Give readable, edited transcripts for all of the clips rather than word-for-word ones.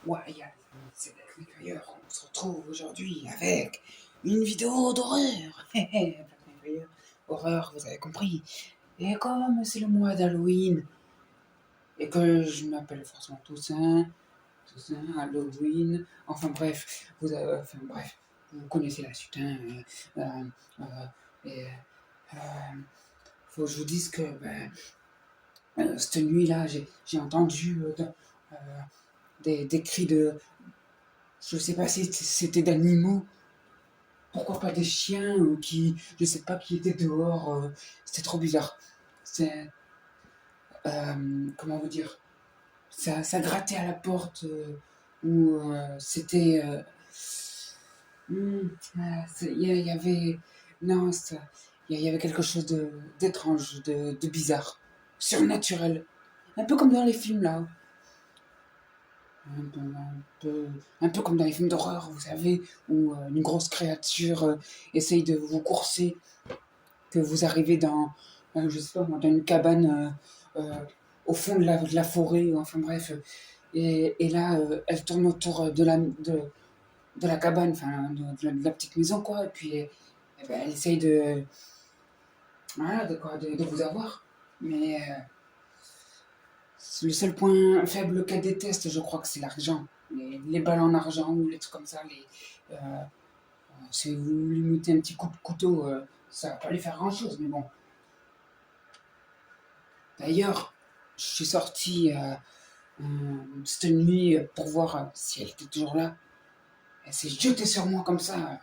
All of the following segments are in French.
Ouais, c'est Black Mirror. On se retrouve aujourd'hui avec une vidéo d'horreur. Black Mirror, horreur, vous avez compris. Et comme c'est le mois d'Halloween, et que je m'appelle forcément Toussaint, Halloween, vous connaissez la suite. Et, euh, faut que je vous dise que cette nuit-là, j'ai entendu des cris de. Je sais pas si c'était d'animaux, pourquoi pas des chiens qui. Je sais pas qui étaient dehors, c'était trop bizarre. C'est. Comment vous dire. Ça grattait à la porte, ou c'était. Il y avait. Non, il y avait quelque chose d'étrange, de bizarre, surnaturel. Un peu comme dans les films là. Un peu comme dans les films d'horreur, vous savez, où une grosse créature essaye de vous courser, que vous arrivez dans, je sais pas moi, dans une cabane au fond de la forêt, enfin bref, et là, elle tourne autour de la cabane, enfin, de la petite maison, quoi, et puis elle essaye de, voilà, de vous avoir. Mais le seul point faible qu'elle déteste, je crois que c'est l'argent. Les balles en argent ou les trucs comme ça. Si vous lui mettez un petit coup de couteau, ça va pas lui faire grand chose, mais bon. D'ailleurs, je suis sorti cette nuit pour voir si elle était toujours là. Elle s'est jetée sur moi comme ça.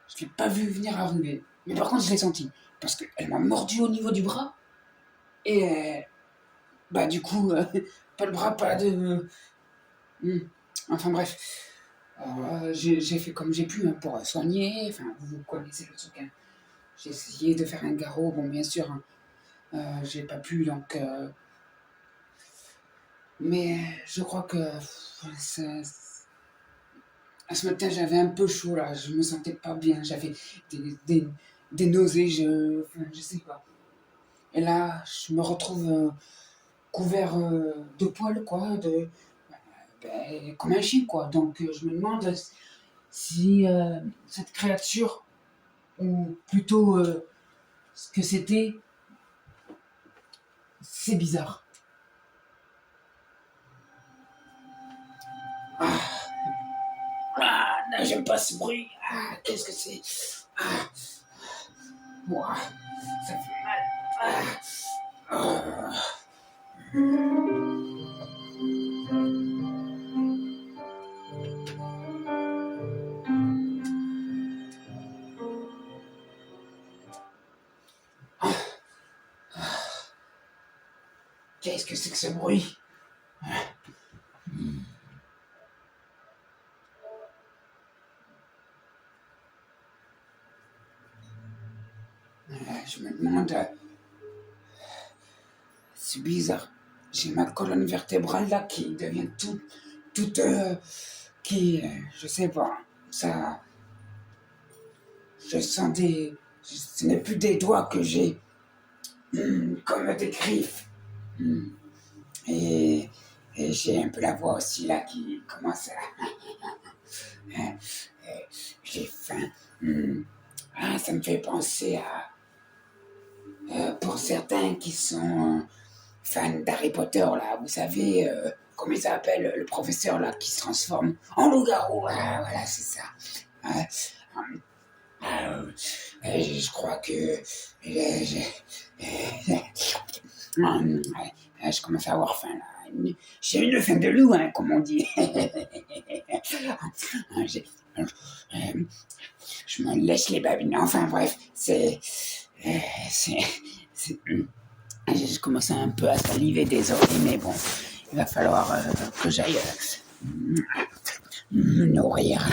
Je l'ai pas vu venir arriver. Mais par contre, je l'ai senti. Parce qu'elle m'a mordu au niveau du bras. Et du coup, pas le bras, pas de. Enfin bref. Alors, j'ai fait comme j'ai pu pour soigner. Enfin, vous connaissez le truc. Hein. J'ai essayé de faire un garrot. Bon, bien sûr, hein, j'ai pas pu, donc. Mais je crois que ce matin, j'avais un peu chaud là. Je me sentais pas bien. J'avais des nausées. Je sais pas. Et là, je me retrouve couvert de poils, quoi, comme un chien, quoi. Donc, je me demande si cette créature, ou plutôt ce que c'était, c'est bizarre. Non, j'aime pas ce bruit. Qu'est-ce que c'est? Ouah, ça fait mal. Qu'est-ce que c'est que ce bruit? Je me demande. C'est bizarre. J'ai ma colonne vertébrale là qui devient toute. Je sais pas. Ça. Je sens des. Ce n'est plus des doigts que j'ai. Comme des griffes. Et, et j'ai un peu la voix aussi là qui commence à. J'ai faim. Ça me fait penser à. Pour certains qui sont fans d'Harry Potter, là, vous savez, comment il s'appelle, le professeur là qui se transforme en loup-garou. Voilà, c'est ça. Je crois que. Je commence à avoir faim là. J'ai une faim de loup, hein, comme on dit. Je me lèche les babines. Enfin bref, je commence un peu à saliver, désolé, mais bon, il va falloir que j'aille me nourrir.